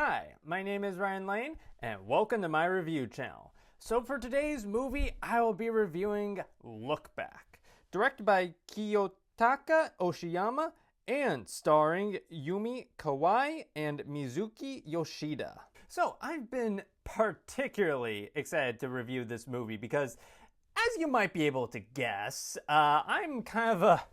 Hi, my name is Ryan Lane, and welcome to my review channel. So for today's movie, I will be reviewing Look Back, directed by Kiyotaka Oshiyama and starring Yumi Kawai and Mizuki Yoshida. So I've been particularly excited to review this movie because, as you might be able to guess, I'm kind of a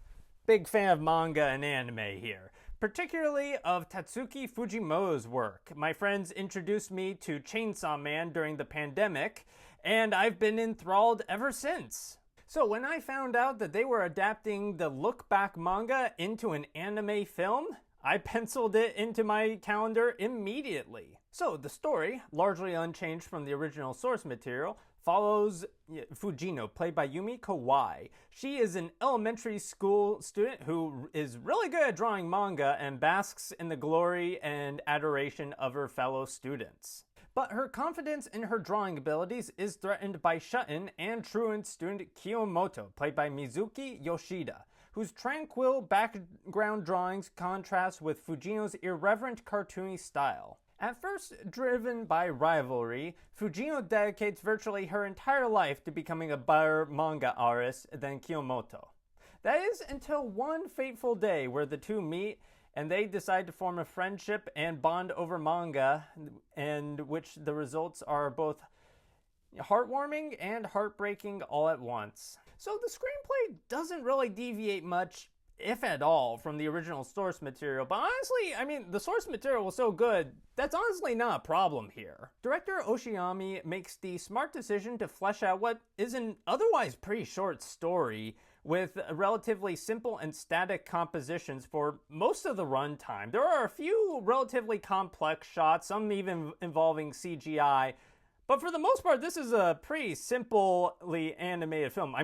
big fan of manga and anime here, particularly of Tatsuki Fujimoto's work. My friends introduced me to Chainsaw Man during the pandemic, and I've been enthralled ever since. So when I found out that they were adapting the Look Back manga into an anime film, I penciled it into my calendar immediately. So the story, largely unchanged from the original source material, follows Fujino, played by Yumi Kawai. She is an elementary school student who is really good at drawing manga and basks in the glory and adoration of her fellow students. But her confidence in her drawing abilities is threatened by shut-in and truant student Kiyotaka, played by Mizuki Yoshida, whose tranquil background drawings contrast with Fujino's irreverent cartoony style. At first driven by rivalry, Fujino dedicates virtually her entire life to becoming a better manga artist than Kiyotaka. That is until one fateful day where the two meet and they decide to form a friendship and bond over manga, and which the results are both heartwarming and heartbreaking all at once. So the screenplay doesn't really deviate much, if at all, from the original source material, but honestly, the source material was so good, that's honestly not a problem here. Director Oshiyama makes the smart decision to flesh out what is an otherwise pretty short story with relatively simple and static compositions for most of the runtime. There are a few relatively complex shots, some even involving CGI, but for the most part, this is a pretty simply animated film.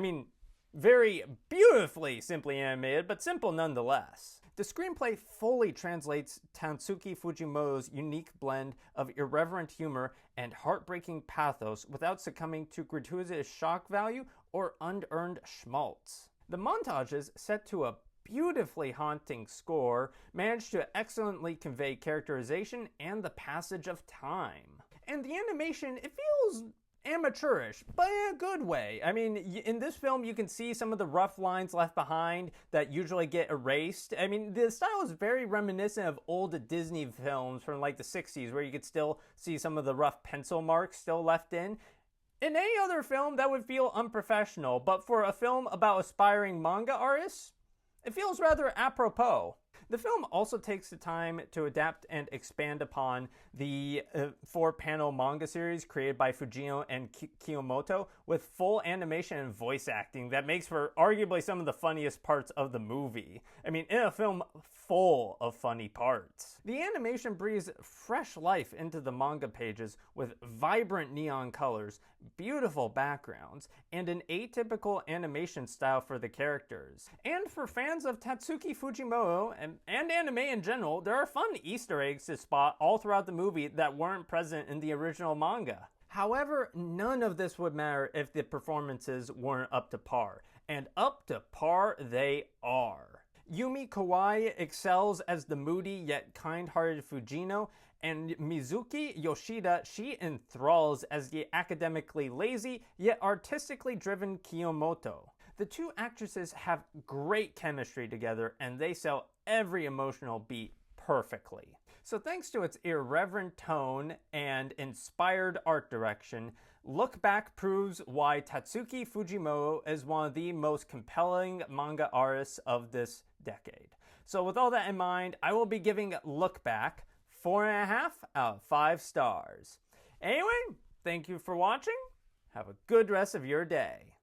Very beautifully simply animated, but simple nonetheless. The screenplay fully translates Tatsuki Fujimoto's unique blend of irreverent humor and heartbreaking pathos without succumbing to gratuitous shock value or unearned schmaltz. The montages, set to a beautifully haunting score, manage to excellently convey characterization and the passage of time. And the animation, it feels amateurish, but in a good way. In this film, you can see some of the rough lines left behind that usually get erased. The style is very reminiscent of old Disney films from like the 60s, where you could still see some of the rough pencil marks still left in. In any other film, that would feel unprofessional, but for a film about aspiring manga artists, it feels rather apropos. The film also takes the time to adapt and expand upon the 4-panel manga series created by Fujino and Kiyotaka with full animation and voice acting that makes for arguably some of the funniest parts of the movie. In a film full of funny parts. The animation breathes fresh life into the manga pages with vibrant neon colors, beautiful backgrounds, and an atypical animation style for the characters. And for fans of Tatsuki Fujimoto and anime in general, there are fun Easter eggs to spot all throughout the movie that weren't present in the original manga. However, none of this would matter if the performances weren't up to par. And up to par they are. Yumi Kawai excels as the moody yet kind-hearted Fujino, and Mizuki Yoshida, she enthralls as the academically lazy yet artistically driven Kiyotaka. The two actresses have great chemistry together, and they sell every emotional beat perfectly. So thanks to its irreverent tone and inspired art direction, Look Back proves why Tatsuki Fujimoto is one of the most compelling manga artists of this decade. So with all that in mind, I will be giving Look Back 4.5 out of 5 stars. Anyway, thank you for watching. Have a good rest of your day.